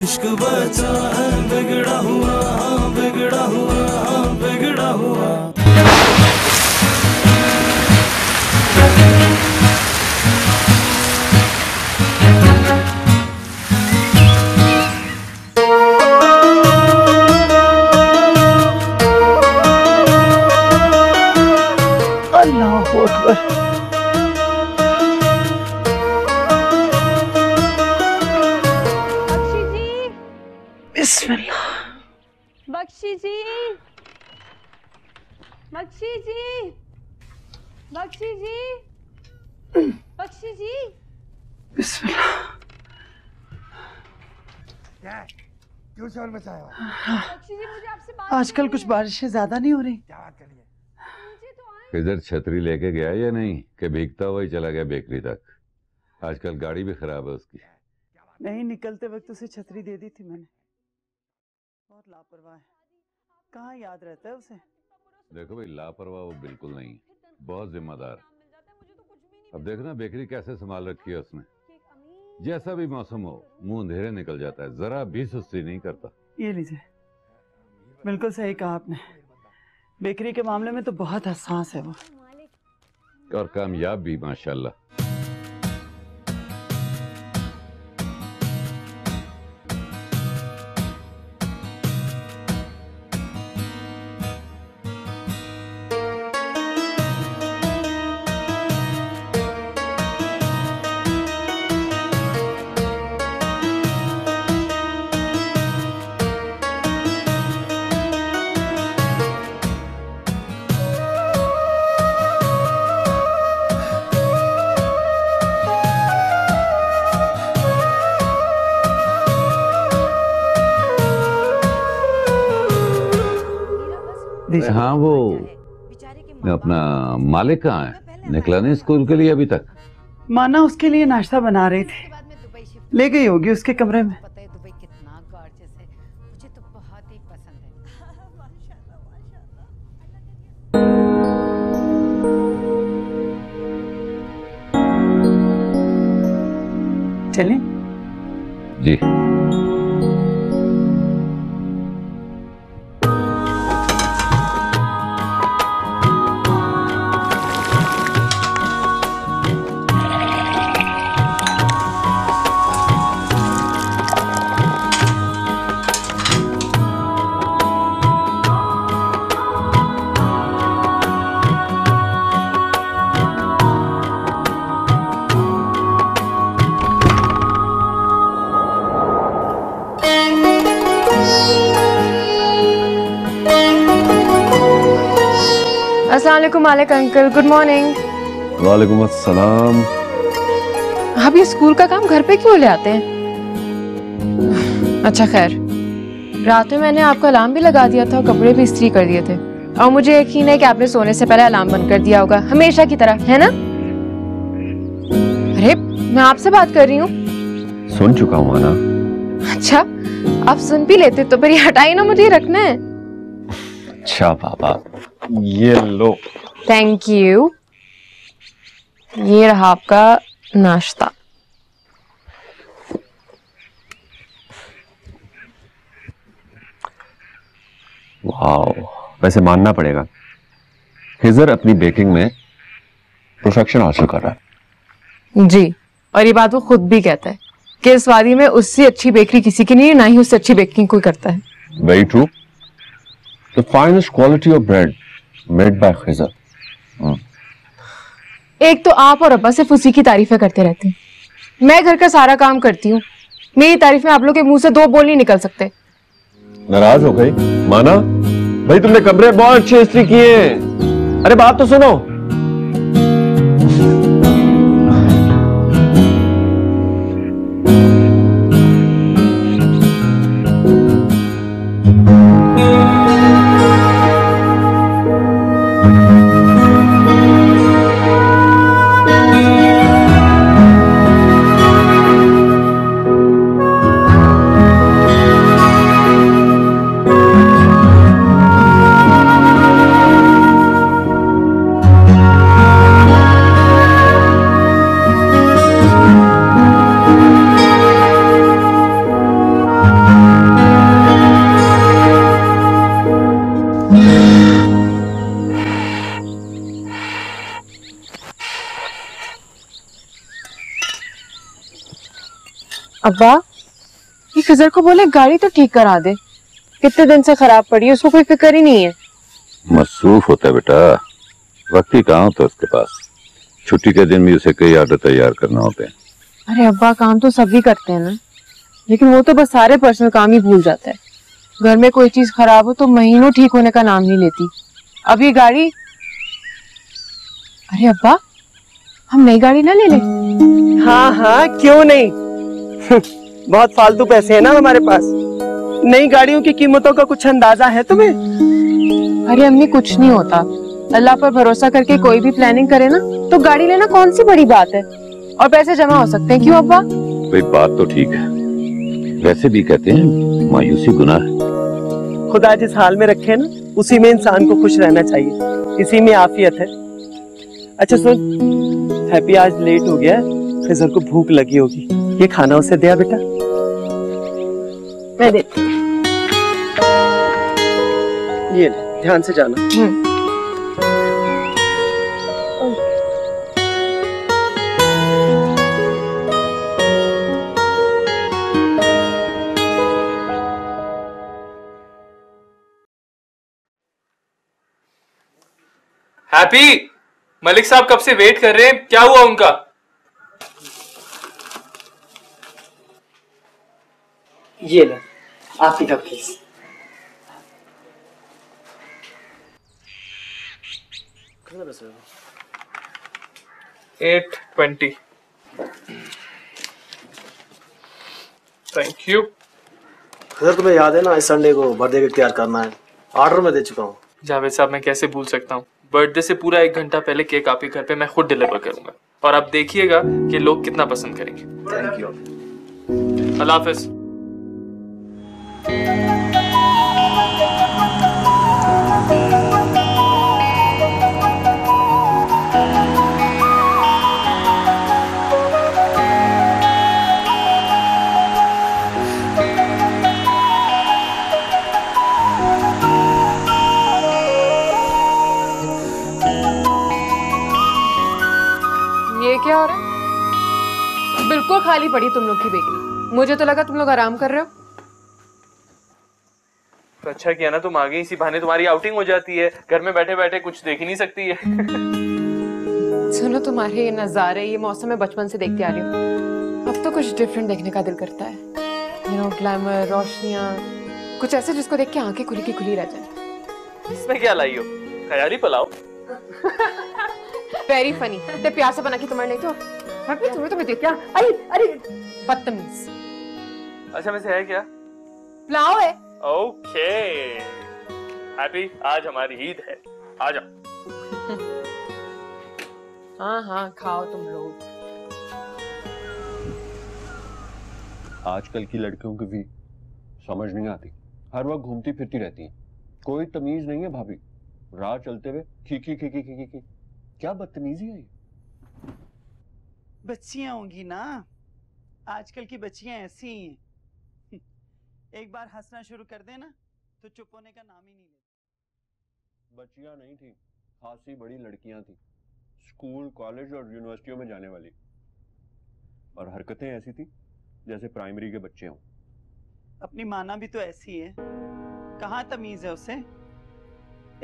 इश्क बचा है बिगड़ा हुआ, हाँ बिगड़ा हुआ, हाँ बिगड़ा हुआ। अल्लाहू अकबर। बख्शी जी, बिस्मिल्लाह। बख्शी जी, बख्शी जी, बख्शी जी, बख्शी जी। बिस्मिल्लाह। क्या है? क्यों शोर मचाया? बख्शी जी, मुझे आपसे बात आजकल करनी कुछ है। बारिशें ज्यादा नहीं हो रही? क्या बात करिए? नीचे तो आए। इधर छतरी लेके गया या नहीं कि भीगता हुआ ही चला गया बेकरी तक। आजकल गाड़ी भी खराब है उसकी। नहीं, निकलते वक्त उसे छतरी दे दी थी मैंने। बहुत लापरवाह है, कहाँ याद रहता है उसे। देखो भाई, लापरवाह वो बिल्कुल नहीं, बहुत जिम्मेदार। अब देखना बेकरी कैसे संभाल रखी है उसने। जैसा भी मौसम हो मुंह अंधेरे निकल जाता है, जरा भी सुस्ती नहीं करता। ये लीजिए, बिल्कुल सही कहा आपने। बेकरी के मामले में तो बहुत हसास है वो। और कामयाब भी माशाल्लाह। हाँ, वो अपना मालिक कहाँ है? निकला नहीं स्कूल के लिए अभी तक? माना उसके लिए नाश्ता बना रही थी, ले गई होगी उसके कमरे में। पता है दुबई कितना गॉर्जियस है, मुझे तो बहुत ही पसंद है। माशाल्लाह, माशाल्लाह। चलें? जी। अस्सलाम वालेकुम मालिक अंकल, गुड मॉर्निंग। वालेकुम अस्सलाम। आप ये स्कूल का काम घर पे क्यों ले आते हैं? अच्छा खैर, रात में मैंने आपका अलार्म भी लगा दिया था और कपड़े भी इस्त्री कर दिए थे, और मुझे यकीन है कि आपने सोने से पहले अलार्म बंद कर दिया होगा, हमेशा की तरह, है ना? अरे मैं आपसे बात कर रही हूँ। सुन चुका हूँ ना। अच्छा, आप सुन भी लेते तो फिर ये हटाई ना, मुझे रखना है। अच्छा पापा, ये लो। Thank you. ये रहा आपका नाश्ता। वाओ, वैसे मानना पड़ेगा, हिजर अपनी बेकिंग में परफेक्शन हासिल कर रहा है। जी, और ये बात वो खुद भी कहता है कि इस वादी में उससे अच्छी बेकरी किसी की नहीं है, ना ही उससे अच्छी बेकिंग कोई करता है। Very true. The finest quality of bread made by हिजर। एक तो आप और अब्बा सिर्फ उसी की तारीफें करते रहते हैं। मैं घर का सारा काम करती हूँ, मेरी तारीफें आप लोग के मुंह से दो बोल नहीं निकल सकते। नाराज हो गई? माना भाई, तुमने कमरे बहुत अच्छे इस्त्री किए। अरे बात तो सुनो। अब्बा, ये खिजर को बोले गाड़ी तो ठीक करा दे, कितने दिन से खराब पड़ी है, उसको कोई फिक्र ही नहीं है। मसरूफ होता है बेटा, वक्त ही कहाँ होता है उसके पास। छुट्टी के दिन भी उसे कई ऑर्डर तैयार करना होते हैं। अरे अब्बा, काम तो सभी करते हैं ना, लेकिन वो तो बस सारे पर्सनल काम ही भूल जाता है। घर में कोई चीज खराब हो तो महीनों ठीक होने का नाम नहीं लेती। अब ये गाड़ी, अरे अब्बा, हम नई गाड़ी ना ले लें? हाँ हाँ, क्यों नहीं। बहुत फालतू पैसे हैं ना हमारे पास। नई गाड़ियों की कीमतों का कुछ अंदाजा है तुम्हें? अरे अम्मी, कुछ नहीं होता, अल्लाह पर भरोसा करके कोई भी प्लानिंग करे ना तो गाड़ी लेना कौन सी बड़ी बात है, और पैसे जमा हो सकते हैं। क्यों अब्बा? भाई बात तो ठीक है, वैसे भी कहते हैं मायूसी गुनाह है। खुदा जिस हाल में रखे ना, उसी में इंसान को खुश रहना चाहिए, इसी में आफियत है। अच्छा सुन, हैप्पी आज लेट हो गया, खिजर को भूख लगी होगी, ये खाना उसे दिया बेटा। मैं देती हूँ। ये ले, ध्यान से जाना। हैप्पी, मलिक साहब कब से वेट कर रहे हैं, क्या हुआ उनका? ये ले, आपकी कप प्लीज। बस 8:20। Thank you. सर तुम्हें याद है ना, इस संडे को बर्थडे केक तैयार करना है, ऑर्डर में दे चुका हूँ। जावेद साहब, मैं कैसे भूल सकता हूँ, बर्थडे से पूरा 1 घंटा पहले केक आप ही घर पे मैं खुद डिलीवर करूंगा, और आप देखिएगा कि लोग कितना पसंद करेंगे। Thank you. अल्लाह हाफिज। ये क्या हो रहा है? बिल्कुल खाली पड़ी तुम लोग की बेकरी, मुझे तो लगा तुम लोग आराम कर रहे हो। तो अच्छा किया ना तुम आ गई, इसी बहाने तुम्हारी आउटिंग हो जाती है, घर में बैठे बैठे कुछ देख ही नहीं सकती है। सुनो, तुम्हारे ये नजारे, ये मौसम में बचपन से देखती आ रही हूँ, अब तो कुछ डिफरेंट देखने का दिल करता है। यू नो, ग्लैमर, रोशनियाँ, कुछ ऐसे जिसको देख के आंखें खुली की खुली रह जाए। इसमें क्या लाई हो, ख्याली पुलाव? Very funny. ते प्यार से बना के तुम्हारे नहीं तो हैप्पी, तुम्हें देख क्या? अरे अरे बदतमीज। अच्छा वैसे है क्या? पुलाव है। ओके हैप्पी, आज हमारी ईद है, आ जाओ। हाँ हाँ, खाओ तुम लोग। आजकल की लड़कियों की भी समझ नहीं आती, हर वक्त घूमती फिरती रहती हैं, कोई तमीज नहीं है भाभी। राह चलते हुए खी खी खी खी खी खी, क्या बदतमीजी है ये। बच्चियां होंगी ना, आजकल की बच्चियां ऐसी ही हैं। एक बार हंसना शुरू कर देना तो चुप होने का नाम ही नहीं लेती। बच्चियां नहीं थी, खासी बड़ी लड़कियां थी, स्कूल, कॉलेज और यूनिवर्सिटियों में जाने वाली, और हरकतें ऐसी थी जैसे प्राइमरी के बच्चे हों। अपनी माना भी तो ऐसी है, कहाँ तमीज है उसे।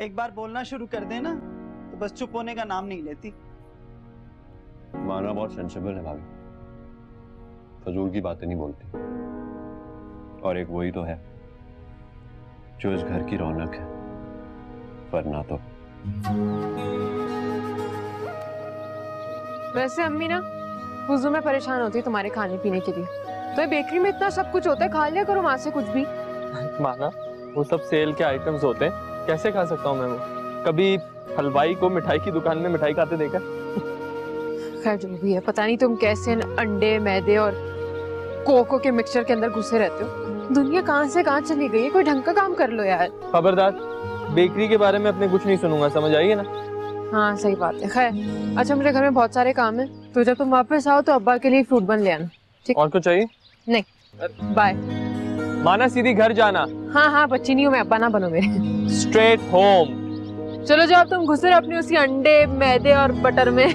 एक बार बोलना शुरू कर देना तो बस चुप होने का नाम नहीं लेती। माना बहुत सेंसिबल है भाभी, फजूल की बातें नहीं बोलती, और एक वही तो है जो इस घर की रौनक है, वरना तो। वैसे अम्मी ना हुजू में परेशान होती है तुम्हारे खाने पीने के लिए, तो बेकरी में इतना सब कुछ होता है, खा लिया करो वहां से कुछ भी। माना वो सब सेल के आइटम्स होते हैं, कैसे खा सकता हूँ मैं वो? कभी हलवाई को मिठाई की दुकान में मिठाई खाते देखा? खैर जो भी है, पता नहीं तुम कैसे अंडे, मैदे और कोको के मिक्सचर के अंदर घुसे रहते हो। दुनिया कहाँ से कहाँ चली गई है, कोई ढंग का काम कर लो यार। खबरदार, बेकरी के बारे में अपने कुछ नहीं सुनूंगा, समझ आइए ना? हाँ सही बात है। खैर अच्छा, मुझे घर में बहुत सारे काम है, तो जब तुम वापस आओ तो अब्बा के लिए फ्रूट बन ले आना, ठीक? और कुछ चाहिए? नहीं, बाय। माना सीधी घर जाना। हाँ हाँ, बच्ची नहीं हूँ मैं, अब्बा ना बनो मेरे। Straight home. चलो जाओ, तुम घुसे रहो अपनी उसी अंडे, मैदे और बटर में।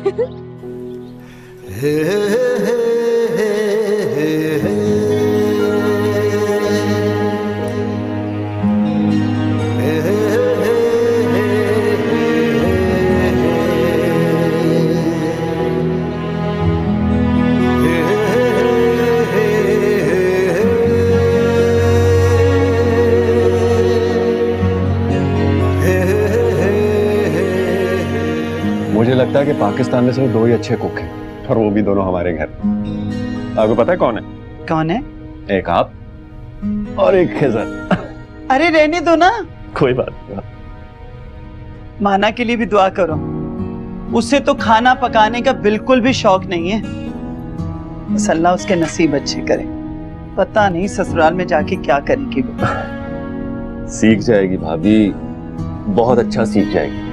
लगता है कि पाकिस्तान में सिर्फ 2 ही अच्छे कुक हैं, और वो भी दोनों हमारे घर। आपको पता है कौन है? कौन है? एक आप और एक खिजर। अरे रहने दो ना, कोई बात नहीं। माना के लिए भी दुआ करो, उससे तो खाना पकाने का बिल्कुल भी शौक नहीं है। बस अल्लाह उसके नसीब अच्छे करे, पता नहीं ससुराल में जाके क्या करेगी वो। सीख जाएगी भाभी, बहुत अच्छा सीख जाएगी।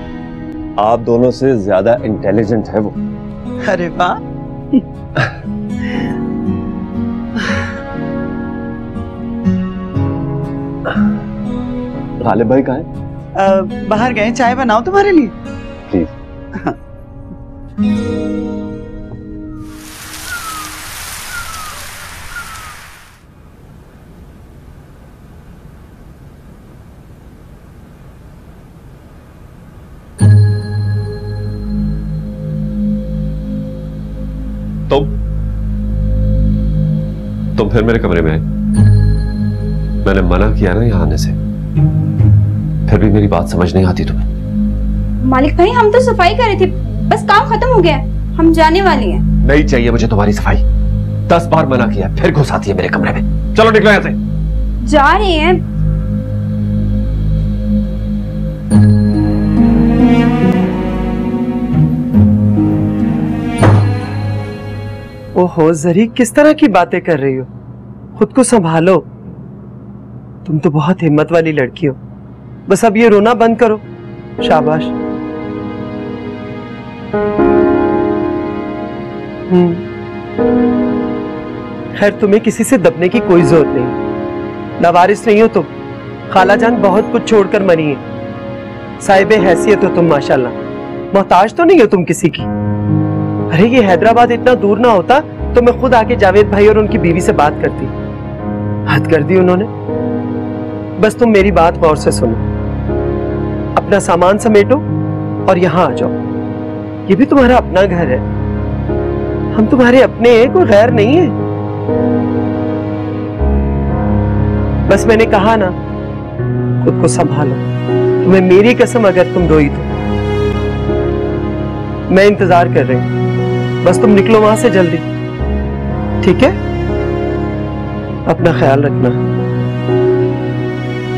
आप दोनों से ज्यादा इंटेलिजेंट है वो। अरे वाह। गालिब भाई कहाँ है? बाहर गए, चाय बनाओ तुम्हारे लिए। प्लीज। तुम फिर मेरे कमरे में आए। मैंने मना किया ना यहाँ आने से, फिर भी मेरी बात समझ नहीं आती तुम्हें। मालिक भाई, हम तो सफाई कर रहे थे, बस काम खत्म हो गया, हम जाने वाले हैं। नहीं चाहिए मुझे तुम्हारी सफाई, 10 बार मना किया, फिर घुस आती है मेरे कमरे में। चलो निकलो यहाँ से। जा रहे हैं। ओहो जरी, किस तरह की बातें कर रही हो? खुद को संभालो, तुम तो बहुत हिम्मत वाली लड़की हो। बस अब ये रोना बंद करो। शाबाश। खैर तुम्हें किसी से दबने की कोई जरूरत नहीं, लावारिस नहीं हो तुम। खाला जान बहुत कुछ छोड़कर मरी है, साहिबे हैसियत हो तुम माशाल्लाह, मोहताज तो नहीं हो तुम किसी की। अरे ये हैदराबाद इतना दूर ना होता तो मैं खुद आके जावेद भाई और उनकी बीवी से बात करती। हद कर दी उन्होंने। बस तुम मेरी बात गौर से सुनो, अपना सामान समेटो और यहाँ आ जाओ। ये भी तुम्हारा अपना घर है, हम तुम्हारे अपने हैं, कोई गैर नहीं है। बस मैंने कहा ना, खुद को संभालो। तुम्हें मेरी कसम, अगर तुम रोई तो मैं इंतजार कर रही हूं। बस तुम निकलो वहां से जल्दी, ठीक है? अपना ख्याल रखना।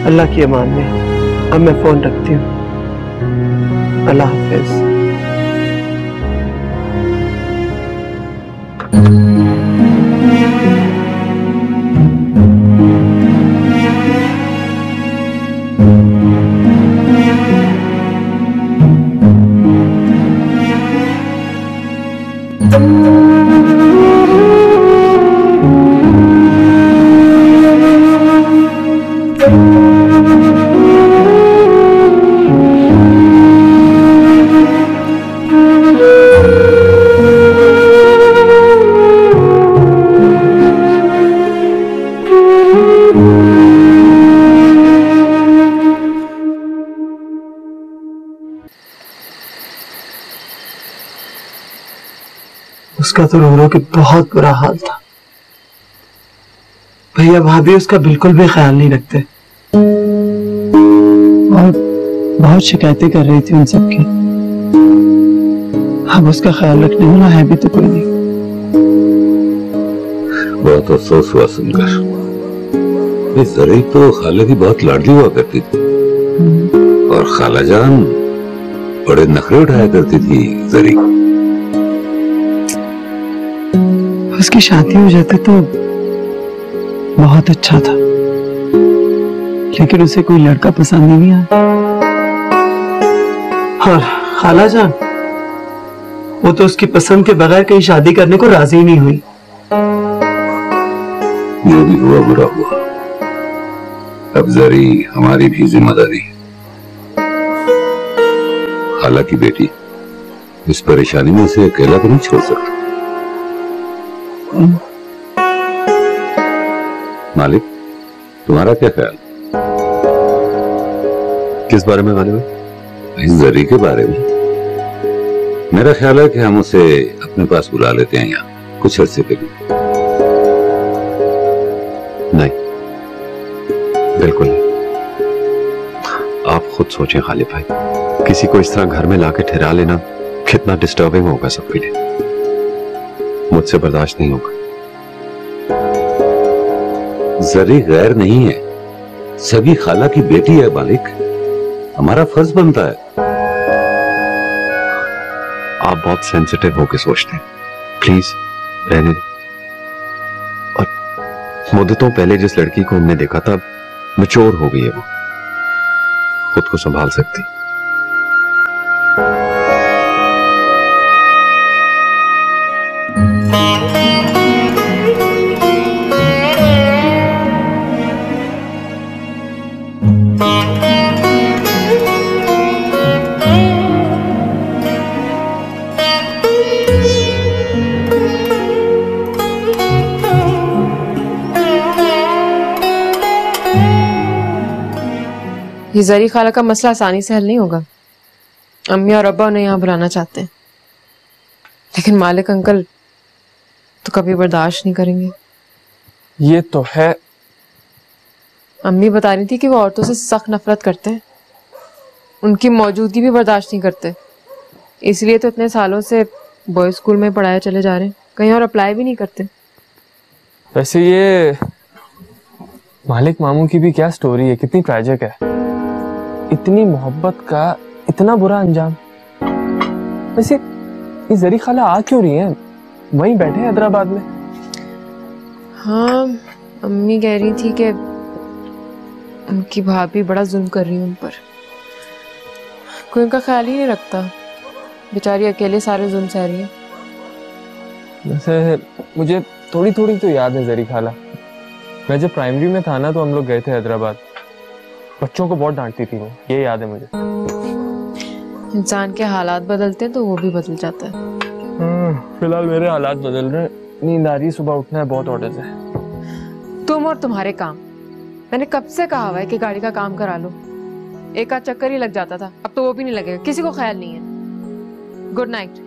अल्लाह की अमान में। अब मैं फोन रखती हूँ। अल्लाह हाफिज। उसका तो रो रो के बहुत बुरा हाल था। भैया भाभी उसका बिल्कुल भी ख्याल नहीं रखते और बहुत शिकायतें कर रही थी उन सबकी। अब उसका ख्याल रखने वाला है भी तो कोई नहीं। बहुत अफसोस हुआ सुनकर। इस जरी तो खाला की बहुत लाडली हुआ करती थी और खाला जान बड़े नखरे उठाया करती थी जरी। उसकी शादी हो जाती तो बहुत अच्छा था, लेकिन उसे कोई लड़का पसंद नहीं आया। और खाला जान, वो तो उसकी पसंद के बगैर कहीं शादी करने को राजी नहीं हुई। जो भी हुआ बुरा हुआ, अब जरी हमारी भी जिम्मेदारी। खाला की बेटी, इस परेशानी में उसे अकेला तो नहीं छोड़ सकता। मालिक, तुम्हारा क्या ख्याल? किस बारे में गाने में? इस जरी के बारे में। मेरा ख्याल है कि हम उसे अपने पास बुला लेते हैं यहाँ कुछ अरसे के लिए। नहीं, बिल्कुल नहीं। आप खुद सोचें खालिद भाई, किसी को इस तरह घर में लाके ठहरा लेना कितना डिस्टर्बिंग होगा सबके लिए, मुझसे बर्दाश्त नहीं होगा। जरी गैर नहीं है, सगी खाला की बेटी है मालिक, हमारा फर्ज बनता है। आप बहुत सेंसिटिव होके सोचते हैं, प्लीज रहने दें। और मुद्दतों पहले जिस लड़की को हमने देखा था, मैच्योर हो गई है, वो खुद को संभाल सकती। ये जरी खाला का मसला आसानी से हल नहीं होगा। अम्मी और अब्बा उन्हें यहाँ बुलाना चाहते हैं, लेकिन मालिक अंकल तो कभी बर्दाश्त नहीं करेंगे। ये तो है। अम्मी बता रही थी कि वो औरतों से सख्त नफरत करते हैं, उनकी मौजूदगी भी बर्दाश्त नहीं करते, इसलिए तो इतने सालों से बॉयज स्कूल में पढ़ाए चले जा रहे हैं, कहीं और अप्लाई भी नहीं करते। वैसे ये मालिक मामू की भी क्या स्टोरी है, कितनी ट्रैजिक है। इतनी मोहब्बत का इतना बुरा अंजाम। वैसे ये जरी खाला आ क्यों रही है, वहीं बैठे हैं हैदराबाद में। हाँ, अम्मी कह रही थी कि उनकी भाभी बड़ा जुल्म कर रही है उन पर, कोई उनका ख्याल ही नहीं रखता, बेचारी अकेले सारे जुल्म सह रही है। वैसे मुझे थोड़ी थोड़ी तो याद है जरी खाला। मैं जब प्राइमरी में था ना, तो हम लोग गए थे हैदराबाद, बच्चों को बहुत डांटती थी वो, ये याद है मुझे। इंसान के हालात बदलते हैं तो वो भी बदल जाता है। फिलहाल मेरे हालात बदल रहे हैं, नींद आ रही है, सुबह उठना है, बहुत ऑर्डर्स है। तुम और तुम्हारे काम, मैंने कब से कहा हुआ है कि गाड़ी का काम करा लो, एक आध चक्कर ही लग जाता था, अब तो वो भी नहीं लगेगा, किसी को ख्याल नहीं है। Good night.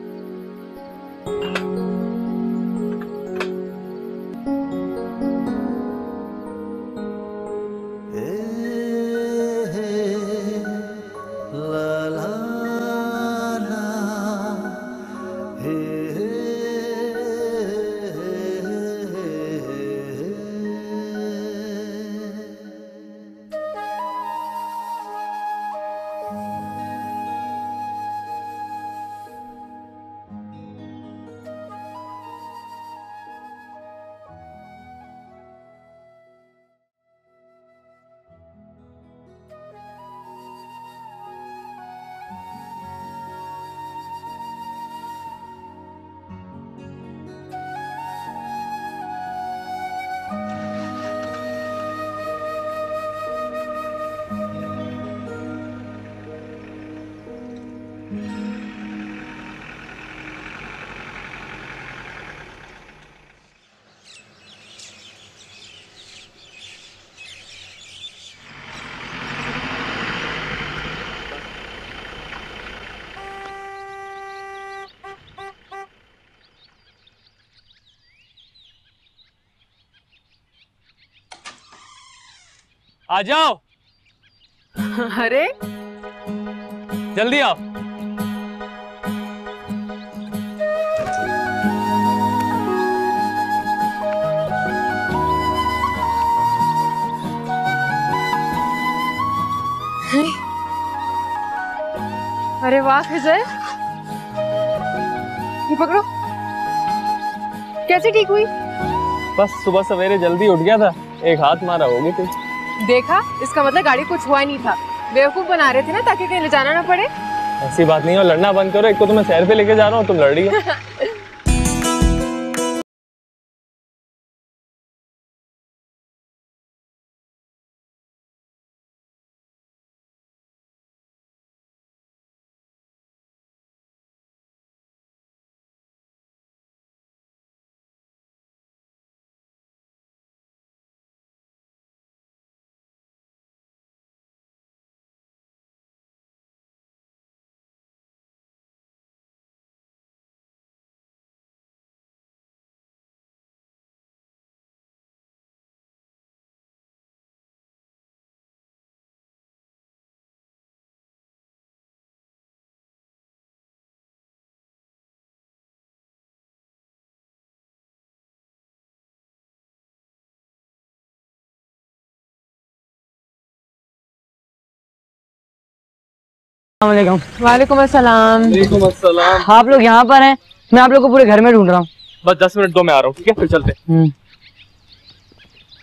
आ जाओ। अरे जल्दी आओ। अरे वाह विजय, ये पकड़ो। कैसे ठीक हुई? बस सुबह सवेरे जल्दी उठ गया था, एक हाथ मारा होगी थी। देखा, इसका मतलब गाड़ी कुछ हुआ ही नहीं था, बेवकूफ बना रहे थे ना ताकि कहीं ले जाना ना पड़े। ऐसी बात नहीं है, लड़ना बंद करो। एक को तो मैं सैर पे लेके जा रहा हूँ, तुम लड़ रही हो। वालेकुम अस्सलाम। वालेकुम अस्सलाम। आप लोग यहाँ पर हैं, मैं आप लोग को पूरे घर में ढूंढ रहा हूँ। बस 10 मिनट दो, मैं आ रहा हूँ, ठीक है? फिर चलते हैं।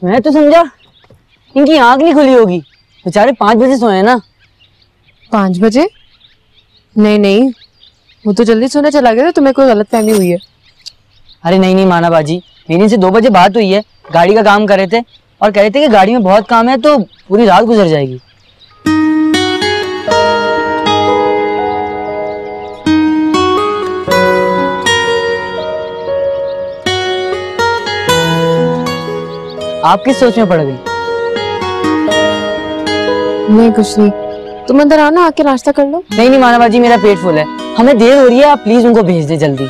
मैं तो समझा इनकी आंख नहीं खुली होगी, बेचारे 5 बजे सोए हैं ना। 5 बजे? नहीं नहीं, वो तो जल्दी सोने चला गया था, तुम्हें कोई गलतफहमी हुई है। अरे नहीं नहीं माना बाजी, मेरी इनसे 2 बजे बात हुई है, गाड़ी का काम कर रहे थे और कह रहे थे कि गाड़ी में बहुत काम है तो पूरी रात गुजर जाएगी। आप किस सोच में पड़ गई? नहीं कुछ नहीं, तुम अंदर आओ ना, आके नाश्ता कर लो। नहीं नहीं माना बाजी, मेरा पेट फुल है, हमें देर हो रही है, आप प्लीज उनको भेज दे जल्दी।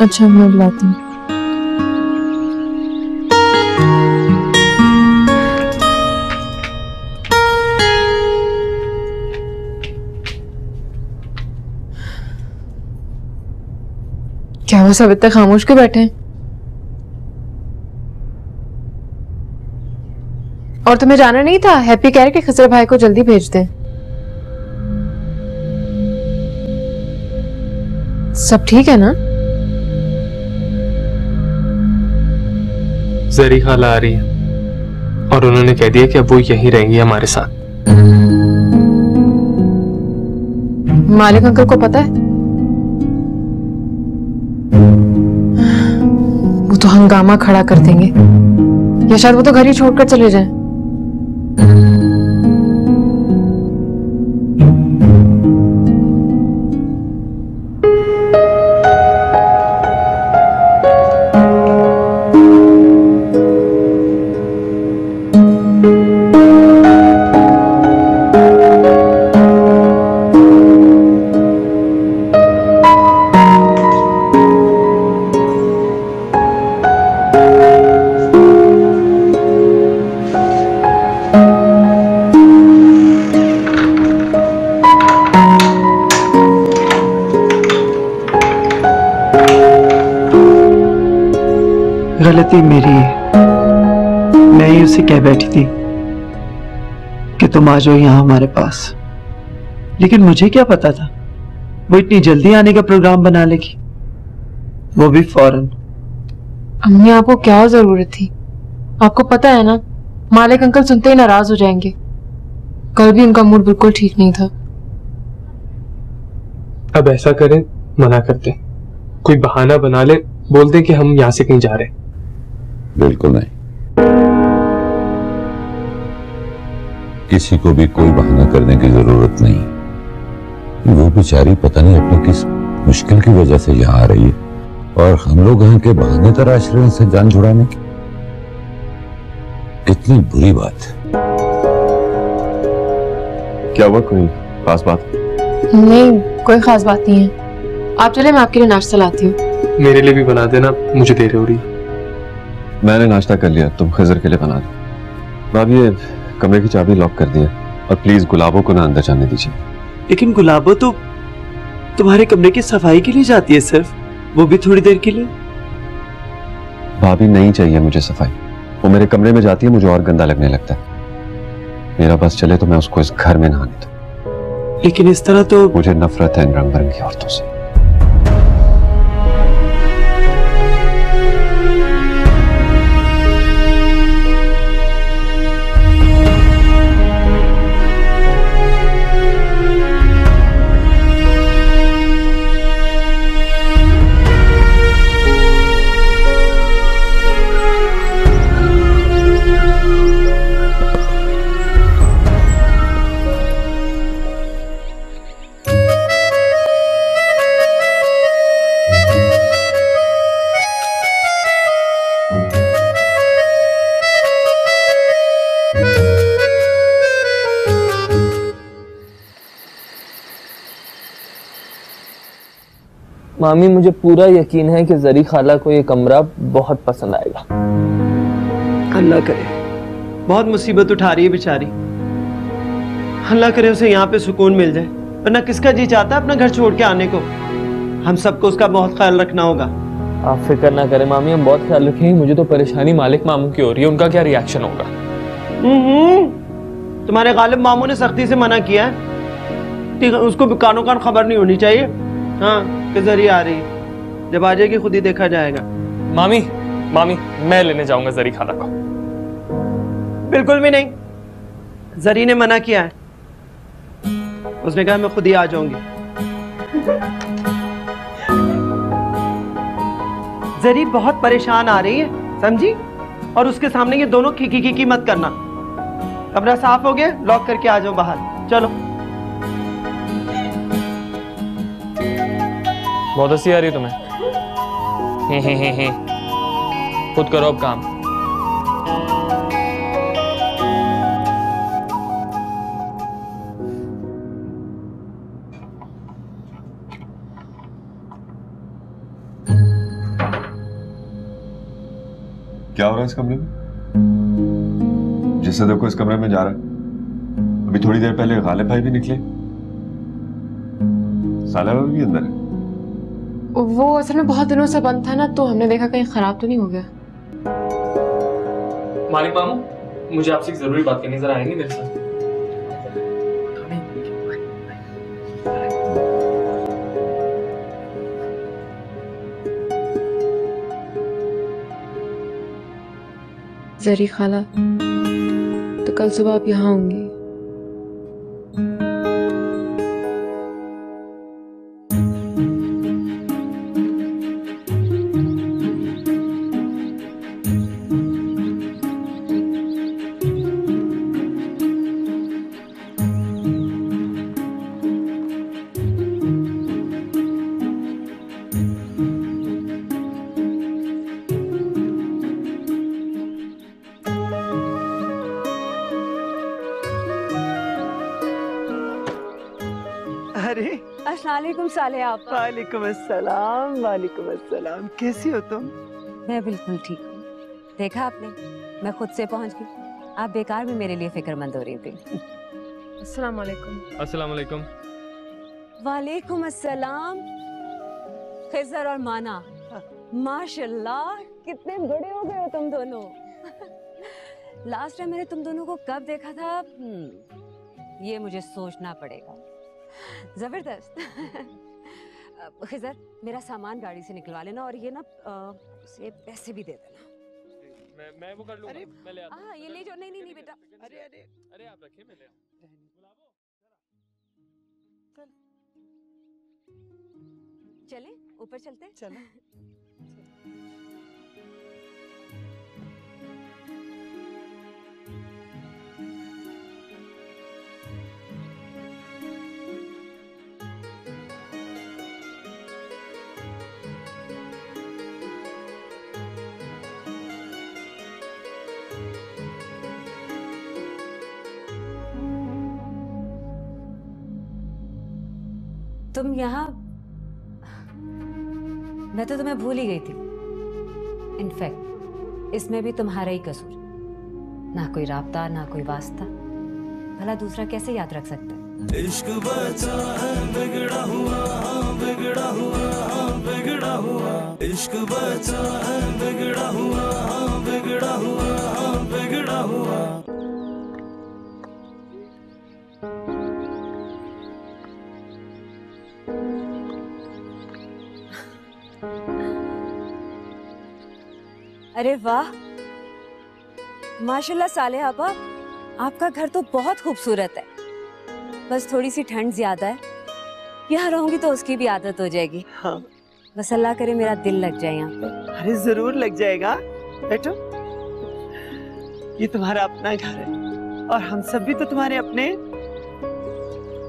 अच्छा मैं बुलाती हूँ। क्या वो सब इतने खामोश क्यों बैठे हैं? और तुम्हें जाना नहीं था? हैप्पी कह रहे कि खसर भाई को जल्दी भेज दें। सब ठीक है ना? जरी खाला आ रही है और उन्होंने कह दिया कि अब वो यहीं रहेंगी हमारे साथ। मालिक अंकल को पता है? वो तो हंगामा खड़ा कर देंगे, या शायद वो तो घर ही छोड़कर चले जाएं। गलती मेरी है, मैं ही उसे कह बैठी थी कि तुम आ जाओ यहाँ हमारे पास, लेकिन मुझे क्या पता था वो इतनी जल्दी आने का प्रोग्राम बना लेगी, वो भी फौरन। अम्मी आपको क्या जरूरत थी? आपको पता है ना, मालिक अंकल सुनते ही नाराज हो जाएंगे। कल भी उनका मूड बिल्कुल ठीक नहीं था। अब ऐसा करें, मना करते, कोई बहाना बना ले, बोलते कि हम यहाँ से कहीं जा रहे हैं। बिल्कुल नहीं, किसी को भी कोई बहाना करने की जरूरत नहीं। वो बेचारी पता नहीं अपनी किस मुश्किल की वजह से यहाँ आ रही है और हम लोग यहाँ के बहाने तराश रहे हैं से जान छुड़ाने की। कितनी बुरी बात है। क्या हुआ, कोई खास बात? नहीं कोई खास बात नहीं है। आप चले, मैं आपके लिए नाश्ता लाती हूँ। मेरे लिए भी बना देना, मुझे देर हो रही है। मैंने नाश्ता कर लिया, तुम खजर के लिए बना दो। भाभी ये कमरे की चाबी लॉक कर दी है और प्लीज गुलाबों को ना अंदर जाने दीजिए। लेकिन गुलाबो तो तुम्हारे कमरे की सफाई के लिए जाती है सिर्फ, वो भी थोड़ी देर के लिए। भाभी नहीं चाहिए मुझे सफाई, वो मेरे कमरे में जाती है, मुझे और गंदा लगने लगता है। मेरा बस चले तो मैं उसको इस घर में नहाने दूं। लेकिन इस तरह तो मुझे नफरत है इन रंग बिरंगी औरतों से। मामी मुझे पूरा यकीन है कि जरी खाला को ये कमरा बहुत पसंद आएगा। अल्लाह करे, बहुत मुसीबत उठा रही है बेचारी, अल्लाह करे उसे यहाँ पे सुकून मिल जाए, वरना किसका जी चाहता है अपना घर छोड़ के आने को। हम सबको उसका बहुत ख्याल रखना होगा। आप फिक्र ना करें मामी, हम बहुत ख्याल रखेंगे। मुझे तो परेशानी मालिक मामू की हो रही है, उनका क्या रिएक्शन होगा? तुम्हारे गालिब मामू ने सख्ती से मना किया है, उसको कानों कान खबर नहीं होनी चाहिए। हाँ कि जरी आ रही है, जब आ जाएगी खुद ही देखा जाएगा। मामी मामी मैं लेने जाऊंगा जरी खाला को। बिल्कुल भी नहीं, जरी ने मना किया है, उसने कहा मैं खुद ही आ जाऊंगी। जरी बहुत परेशान आ रही है, समझी? और उसके सामने ये दोनों खी मत करना। कमरा साफ हो गया, लॉक करके आ जाओ बाहर। चलो। बहुत हंसी आ रही है तुम्हें। खुद करो अब काम। क्या हो रहा है इस कमरे में? जिससे देखो इस कमरे में जा रहा है। अभी थोड़ी देर पहले गालिब भाई भी निकले, साला भी अंदर है। वो असल में बहुत दिनों से बंद था ना, तो हमने देखा कहीं खराब तो नहीं हो गया। मालिक मामू, मुझे आपसे एक जरूरी बात करनी, जरा आएंगे मेरे साथ? जरी खाला, तो कल सुबह आप यहाँ होंगी? अरे अस्सलामुअलैकुम साले आप। वालेकुम अस्सलाम, वालेकुम अस्सलाम। कैसी हो तुम? मैं बिल्कुल ठीक हूँ। देखा आपने, मैं खुद से पहुँच गई। आप बेकार में मेरे लिए फिक्रमंद हो रही थी। अस्सलाम वालेकुम। अस्सलाम वालेकुम। वालेकुम अस्सलाम। खिज़र और माना, माशाल्लाह कितने बड़े हो गए हो तुम दोनों। लास्ट टाइम मैंने तुम दोनों को कब देखा था, ये मुझे सोचना पड़ेगा। जबरदस्त। खिज़र, मेरा सामान गाड़ी से निकलवा लेना और ये ना उसे पैसे भी दे देना। मैं वो कर लूंगा। मैं ले आता हूं। हाँ ये ले जाओ। नहीं नहीं नहीं बेटा। अरे आप रखिए, मैं ले आता हूं। चले ऊपर चलते। चलो। तुम यहाँ, मैं तो तुम्हें भूल ही गई थी। इनफैक्ट इसमें भी तुम्हारा ही कसूर। ना कोई राब्ता, ना कोई वास्ता, भला दूसरा कैसे याद रख सकता है? इश्क बचा है बिगड़ा हुआ, बिगड़ा हुआ, बिगड़ा हुआ। इश्क बचा है बिगड़ा हुआ, बिगड़ा हुआ, बिगड़ा हुआ। अरे वाह, माशाल्लाह साले आपा, आपका घर तो बहुत खूबसूरत है। बस थोड़ी सी ठंड ज्यादा है। यहाँ रहूंगी तो उसकी भी आदत हो जाएगी। हाँ। बस अल्लाह करे मेरा दिल लग जाए यहाँ पे। अरे जरूर लग जाएगा बैठो। ये तुम्हारा अपना घर है और हम सब भी तो तुम्हारे अपने।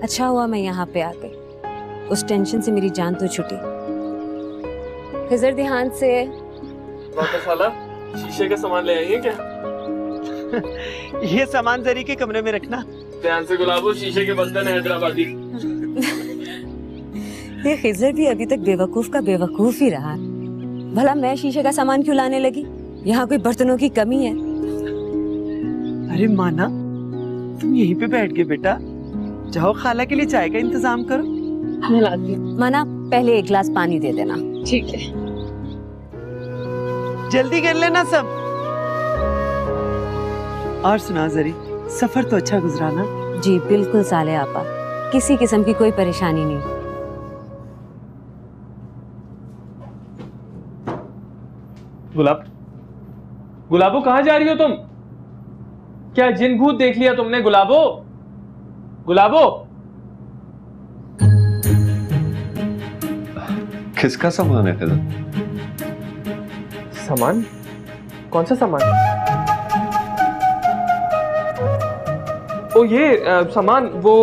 अच्छा हुआ मैं यहाँ पे आ गई, उस टेंशन से मेरी जान तो छुटी। खिज़र ध्यान से। साला, शीशे का सामान ले आई है क्या? ये सामान जरी के कमरे में रखना। ध्यान से गुलाबो, शीशे के बर्तन हैदराबादी। ये खिज़र भी अभी तक बेवकूफ का बेवकूफ ही रहा। भला मैं शीशे का सामान क्यों लाने लगी? यहाँ कोई बर्तनों की कमी है? अरे माना, तुम यहीं पे बैठ गए बेटा। जाओ खाला के लिए चाय का इंतजाम करो। मैं लाती हूँ। माना, पहले एक गिलास पानी दे देना। ठीक है। जल्दी कर लेना सब। और सुना जरी, सफर तो अच्छा गुजरा ना? जी बिल्कुल साले आपा, किसी किस्म की कोई परेशानी नहीं। गुलाबो कहाँ जा रही हो तुम? क्या जिन भूत देख लिया तुमने? गुलाबो, गुलाबो। किसका सामान है खिजर? सामान? कौन सा सामान? ओ ये सामान वो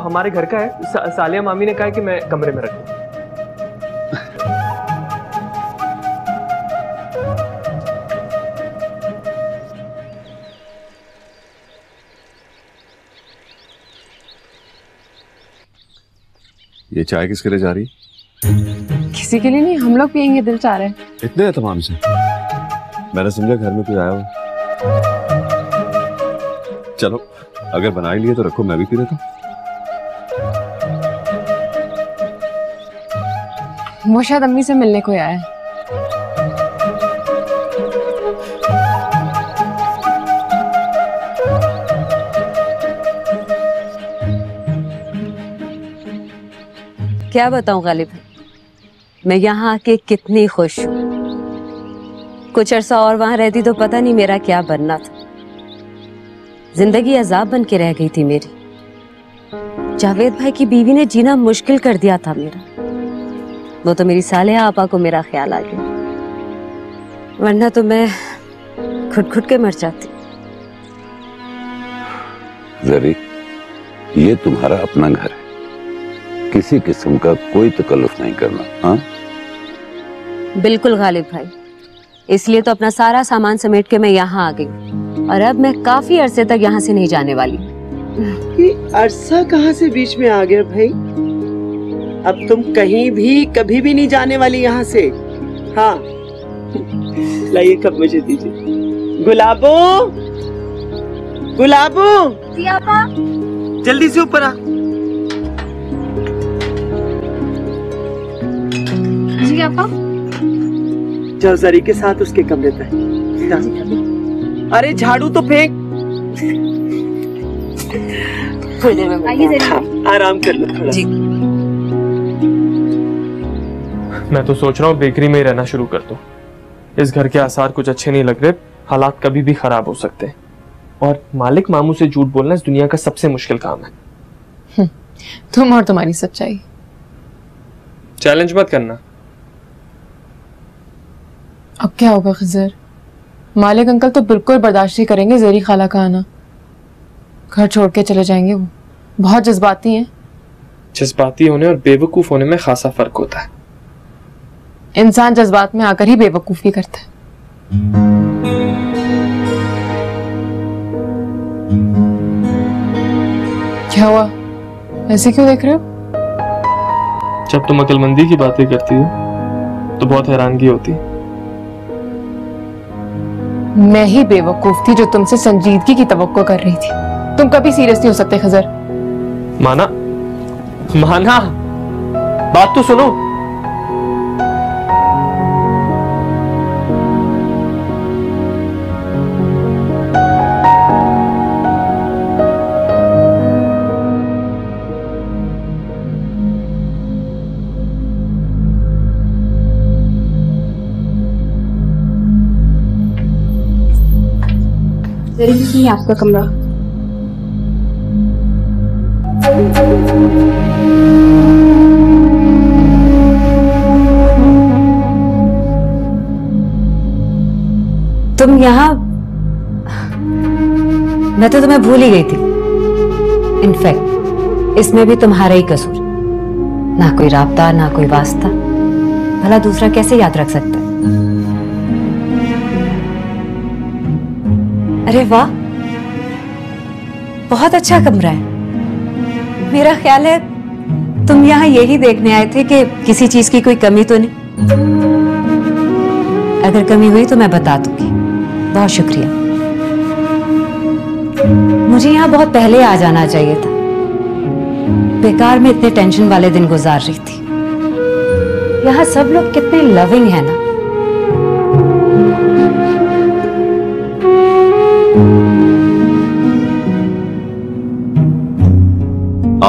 हमारे घर का है। सालिया मामी ने कहा है कि मैं कमरे में रखूं। ये चाय किसके लिए जा रही? किसी के लिए नहीं, हम लोग पियेंगे, दिल चाह रहा है। इतने एहतमाम से? मैंने समझा घर में कोई आया हो। चलो अगर बना ही लिए तो रखो, मैं भी पी लेता हूं। वो शायद अम्मी से मिलने को आया है। क्या बताऊं गालिब, मैं यहाँ आके कितनी खुश हूँ। कुछ अरसा और वहां रहती तो पता नहीं मेरा क्या बनना था। जिंदगी अजाब बन के रह गई थी मेरी। जावेद भाई की बीवी ने जीना मुश्किल कर दिया था मेरा। वो तो मेरी सालिया आपा को मेरा ख्याल आ गया, वरना तो मैं खुद खुद के मर जाती। जरी, ये तुम्हारा अपना घर है, किसी किस्म का कोई तकल्लुफ नहीं करना। हाँ बिल्कुल गालिब भाई, इसलिए तो अपना सारा सामान समेट के मैं यहाँ आ गई और अब मैं काफी अरसे तक यहाँ से नहीं जाने वाली। ये अरसा कहाँ से बीच में आ गया भाई? अब तुम कहीं भी कभी भी नहीं जाने वाली यहाँ से। हाँ लाइए कप मुझे दीजिए। गुलाबो, गुलाबो, जल्दी से ऊपर आ। जी आपा। जाओ जरी के साथ उसके कमरे पे। अरे झाड़ू तो फेंक। आइए जरी। आराम कर लो थोड़ा। जी। मैं तो सोच रहा हूँ बेकरी में ही रहना शुरू कर दूं। इस घर के आसार कुछ अच्छे नहीं लग रहे, हालात कभी भी खराब हो सकते हैं। और मालिक मामू से झूठ बोलना इस दुनिया का सबसे मुश्किल काम है। तुम और तुम्हारी सच्चाई। चैलेंज मत करना। अब क्या होगा खिजर? मालिक अंकल तो बिल्कुल बर्दाश्त नहीं करेंगे जरी खाला का आना। घर छोड़ के चले जाएंगे। वो बहुत जज्बाती हैं। जज्बाती होने और बेवकूफ होने में खासा फर्क होता है। इंसान जज्बात में आकर ही बेवकूफी करता है। क्या हुआ? ऐसे क्यों देख रहे हो? जब तुम अक्लमंदी की बातें करती हो तो बहुत हैरानगी होती है। मैं ही बेवकूफ थी जो तुमसे संजीदगी की तवक्को कर रही थी। तुम कभी सीरियस नहीं हो सकते खजर। माना, माना, बात तो सुनो। जरी किसी आपका कमरा। तुम यहाँ? मैं तो तुम्हें भूल ही गई थी। इनफैक्ट इसमें भी तुम्हारा ही कसूर। ना कोई राब्ता, ना कोई वास्ता, भला दूसरा कैसे याद रख सकता है? अरे वाह, बहुत अच्छा कमरा है। मेरा ख्याल है तुम यहाँ यही देखने आए थे कि किसी चीज की कोई कमी तो नहीं। अगर कमी हुई तो मैं बता दूंगी। बहुत शुक्रिया। मुझे यहाँ बहुत पहले आ जाना चाहिए था। बेकार में इतने टेंशन वाले दिन गुजार रही थी। यहाँ सब लोग कितने लविंग हैं ना।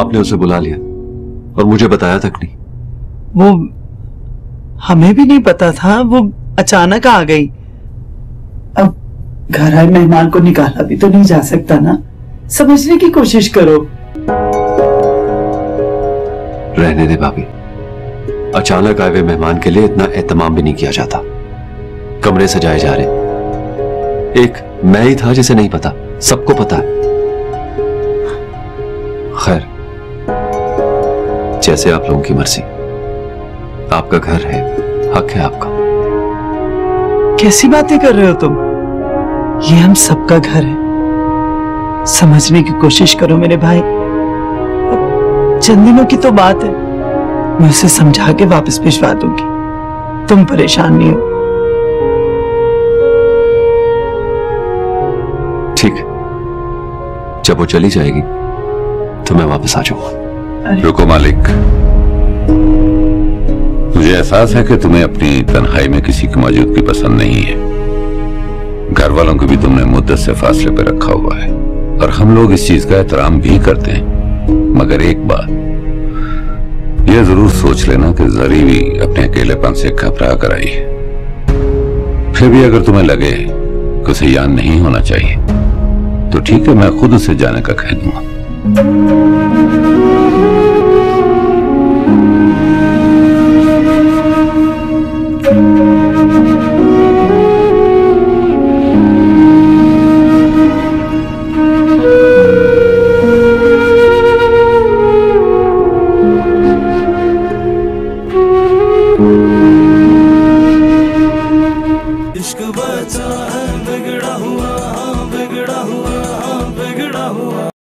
आपने उसे बुला लिया और मुझे बताया तक नहीं। वो हमें भी नहीं पता था, वो अचानक आ गई। अब घर आए मेहमान को निकाला भी तो नहीं जा सकता ना, समझने की कोशिश करो। रहने दे भाभी, अचानक आए हुए मेहमान के लिए इतना एहतमाम भी नहीं किया जाता। कमरे सजाए जा रहे, एक मैं ही था जिसे नहीं पता, सबको पता है। खैर, जैसे आप लोगों की मर्जी, आपका घर है, हक है आपका। कैसी बातें कर रहे हो तुम? ये हम सबका घर है, समझने की कोशिश करो मेरे भाई। चंद दिनों की तो बात है, मैं उसे समझा के वापस भिजवा दूंगी, तुम परेशान नहीं हो। ठीक है, जब वो चली जाएगी तो मैं वापस आ जाऊंगा। रुको मालिक, मुझे एहसास है कि तुम्हें अपनी तन्हाई में किसी की मौजूदगी पसंद नहीं है। घर वालों को भी तुमने मुद्दत से फासले पर रखा हुआ है और हम लोग इस चीज का एहतराम भी करते हैं। मगर एक बात यह जरूर सोच लेना कि जरी भी अपने अकेलेपन से घबरा कर आई है। फिर भी अगर तुम्हें लगे कि उसे याद नहीं होना चाहिए तो ठीक है, मैं खुद उसे जाने का कह दूंगा।